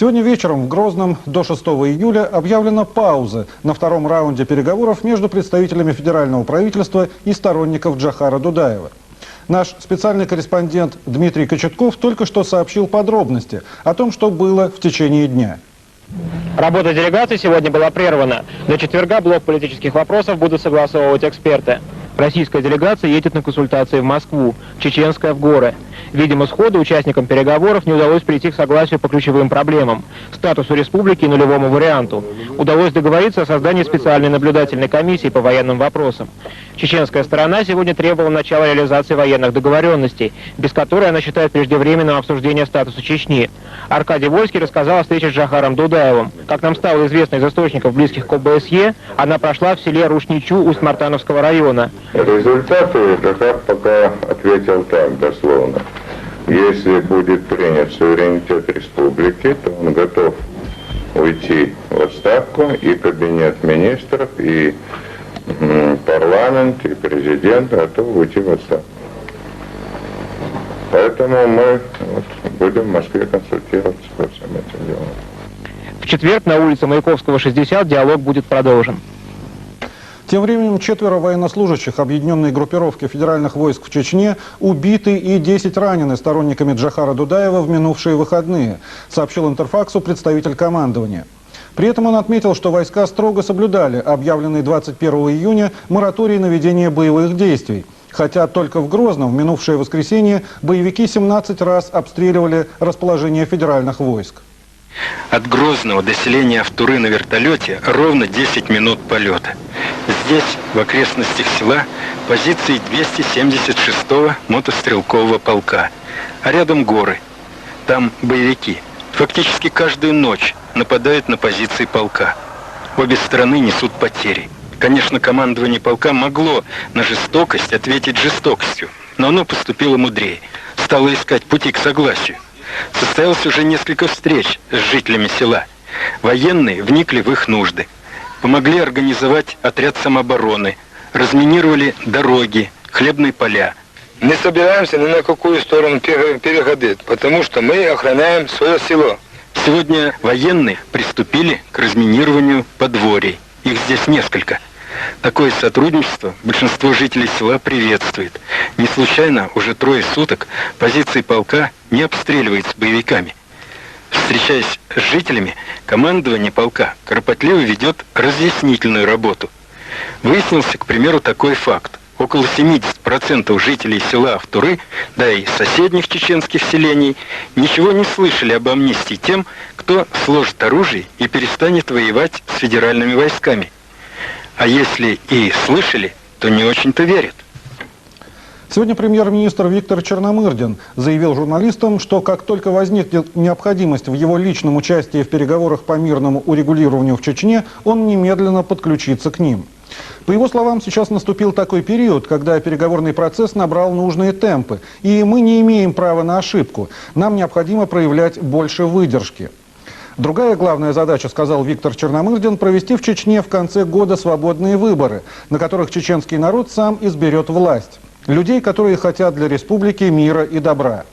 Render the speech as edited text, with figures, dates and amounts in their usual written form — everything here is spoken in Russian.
Сегодня вечером в Грозном до 6 июля объявлена пауза на втором раунде переговоров между представителями федерального правительства и сторонников Джохара Дудаева. Наш специальный корреспондент Дмитрий Кочетков только что сообщил подробности о том, что было в течение дня. Работа делегации сегодня была прервана. До четверга блок политических вопросов будут согласовывать эксперты. Российская делегация едет на консультации в Москву, чеченская в горы. Видимо, сходу участникам переговоров не удалось прийти к согласию по ключевым проблемам – статусу республики и нулевому варианту. Удалось договориться о создании специальной наблюдательной комиссии по военным вопросам. Чеченская сторона сегодня требовала начала реализации военных договоренностей, без которой она считает преждевременным обсуждение статуса Чечни. Аркадий Вольский рассказал о встрече с Джохаром Дудаевым. Как нам стало известно из источников, близких к ОБСЕ, она прошла в селе Рушничу Усть-Мартановского района. Результаты Джохар пока ответил так, дословно. Если будет принят суверенитет республики, то он готов уйти в отставку, и кабинет министров, и парламент, и президент готовы уйти в отставку. Поэтому мы будем в Москве консультироваться по всем этим делам. В четверг на улице Маяковского, 60, диалог будет продолжен. Тем временем 4 военнослужащих объединенной группировки федеральных войск в Чечне убиты и 10 ранены сторонниками Джохара Дудаева в минувшие выходные, сообщил Интерфаксу представитель командования. При этом он отметил, что войска строго соблюдали объявленный 21 июня мораторий на ведение боевых действий. Хотя только в Грозном в минувшее воскресенье боевики 17 раз обстреливали расположение федеральных войск. От Грозного до селения Автуры на вертолете ровно 10 минут полета. Здесь, в окрестностях села, позиции 276-го мотострелкового полка. А рядом горы. Там боевики. Фактически каждую ночь нападают на позиции полка. Обе стороны несут потери. Конечно, командование полка могло на жестокость ответить жестокостью, но оно поступило мудрее. Стало искать пути к согласию. Состоялось уже несколько встреч с жителями села. Военные вникли в их нужды. Помогли организовать отряд самообороны. Разминировали дороги, хлебные поля. Не собираемся ни на какую сторону переходить, потому что мы охраняем свое село. Сегодня военные приступили к разминированию подворий. Их здесь несколько. Такое сотрудничество большинство жителей села приветствует. Не случайно уже 3 суток позиции полка не обстреливается боевиками. Встречаясь с жителями, командование полка кропотливо ведет разъяснительную работу. Выяснился, к примеру, такой факт. Около 70% жителей села Автуры, да и соседних чеченских селений, ничего не слышали об амнистии тем, кто сложит оружие и перестанет воевать с федеральными войсками. А если и слышали, то не очень-то верят. Сегодня премьер-министр Виктор Черномырдин заявил журналистам, что как только возникнет необходимость в его личном участии в переговорах по мирному урегулированию в Чечне, он немедленно подключится к ним. По его словам, сейчас наступил такой период, когда переговорный процесс набрал нужные темпы, и мы не имеем права на ошибку. Нам необходимо проявлять больше выдержки. Другая главная задача, сказал Виктор Черномырдин, провести в Чечне в конце года свободные выборы, на которых чеченский народ сам изберет власть. Людей, которые хотят для республики мира и добра.